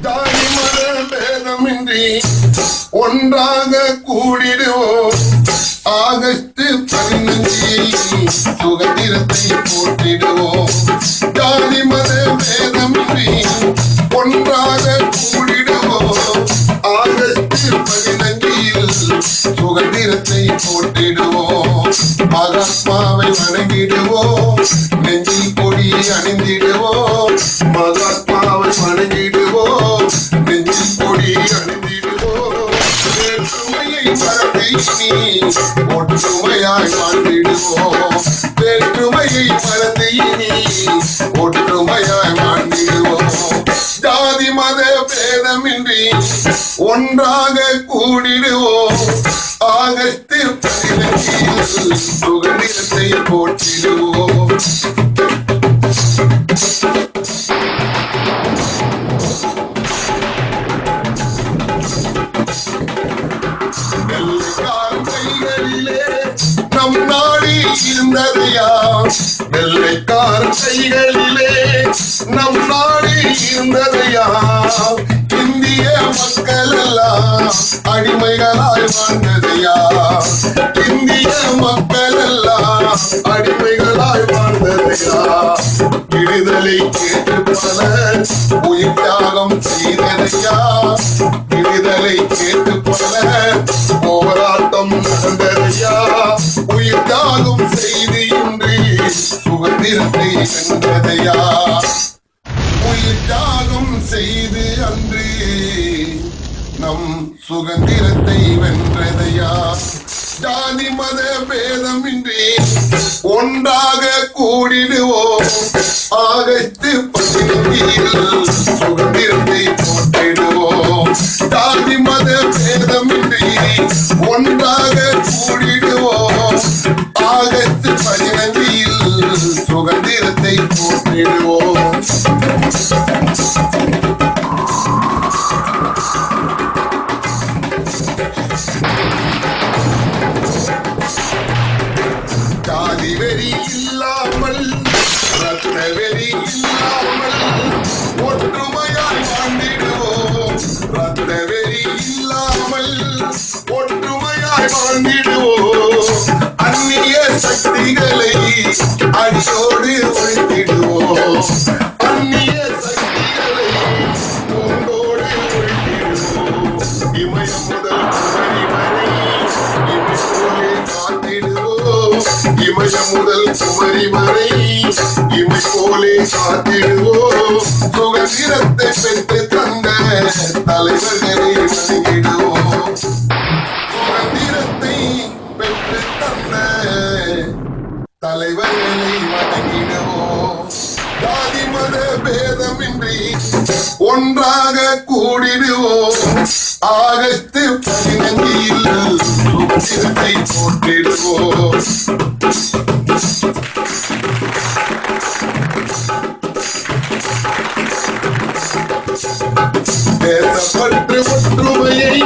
ஜாதி மத பேதமின்றி ஒன்றாக கூடிடுவோம். ஆகஸ்ட் 15 சுதந்திரத்தை போற்றிடுவோம். ஜாதி மத பேதமின்றி ஒன்றாக கூடிடுவோம். ஆகஸ்ட் 15 சுதந்திரத்தை போற்றிடுவோம். மகாத்மாவை வணங்கிடுவோம். நெஞ்சில் கொடி அணிந்திடுவோம். மகாத்மாவை வணங்கிடுவோம். நெஞ்சில் கொடி அணிந்திடுவோம். வேற்றுமையை மறந்து இனி ஒற்றுமையாய் வாழ்ந்திடுவோம். வேற்றுமையை மறந்து இனி ஒற்றுமையாய் வாழ்ந்திடுவோம். ஜாதி மத பேதமின்றி ஒன்றாக கூடிடுவோம். ஆகஸ்ட் 15 சுதந்திரத்தை போற்றிடுவோம். நம் நாடி இருந்ததையா வெள்ளைக்கார் கைகளிலே நம் நாடி இருந்ததையா. இந்திய மக்கள் எல்லாம் அடிமைகளாய் வாழ்ந்ததையா. இந்திய மக்கள் எல்லாம் அடிமைகளாய் வாழ்ந்ததையா. விடுதலை கேட்டு பலர் உயிர் தியாகம் செய்ததையா. விடுதலை கேட்டு பலர் போராட்டம் நடந்ததையா. உயிர் தியாகம் செய்து இன்றி சுதந்திரத்தை வென்றதையா. உயிர் தியாகம் செய்து அன்று நம் சுதந்திரத்தை வென்றதையா. ஜாதி மத பேதமின்றி ஒன்றாக கூடிடுவோம். ஆகஸ்ட் 15 சுதந்திரத்தை போற்றிடுவோம். ஜாதி மத பேதமின்றி ஒன்றாக கூடிடுவோம். ஆகஸ்ட் 15 சுதந்திரத்தை போற்றிடுவோம். ஜாதி வெறி இல்லாமல் ரத்த வெறி இல்லாமல் ஒற்றுமையாய் வாழ்ந்திடுவோம். ரத்த வெறி இல்லாமல் ஒற்றுமையாய் வாழ்ந்திடுவோம். அந்நிய சக்திகளை அடியோடு ஒழித்திடுவோம். அந்நிய சக்திகளை மூண்டோடு ஒழித்திடுவோம். இமயம் முதல் குமரி வரை இமைப்போலே காத்திடுவோம். இமயம் முதல் குமரி வரை இமை போலே காத்திடுவோம். சுதந்திரத்தை பெற்று தந்த தலைவர்களை வணங்கிடுவோம். சுதந்திரத்தை பெற்று தந்த தலைவர்களை வணங்கிடுவோம். ஜாதி மத பேதமின்றி ஒன்றாக கூடிடுவோம். ஆகஸ்ட் 15 சுதந்திரத்தை போற்றிடுவோம். தேசப்பற்று ஒற்றுமையை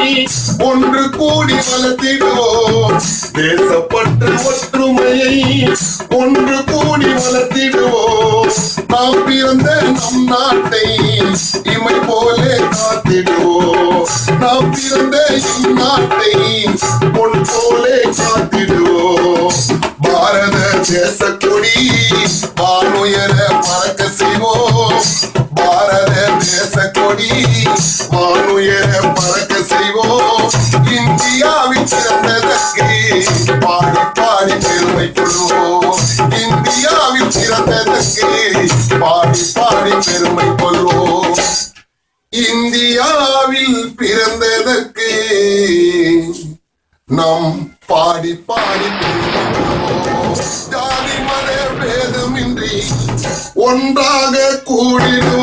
ஒன்று கூடி வளர்த்திடுவோம். தேசப்பற்று ஒற்றுமையை ஒன்று கூடி வளர்த்திடுவோம். நாம் பிறந்த நம் நாட்டை இமை போலே காத்திடுவோம். நாம் பிறந்த இந்நாட்டை பொன் போலே காத்திடுவோம். பாரத தேச கொடி வானுயர பறக்க செய்வோம். பாரத தேச கொடி வானுயர பறக்க செய்வோம். இந்தியாவில் பிறந்ததற்கு பாடி பாடி பெருமை கொள்வோம். இந்தியாவில் பிறந்ததற்கு பாடி பாடி பெருமை கொள்வோம். இந்தியாவில் பிறந்ததற்கு நாம் பாடி பாடி பெருமை கொள்வோம். ஜாதி மத பேதமின்றி ஒன்றாக கூடிடுவோம்.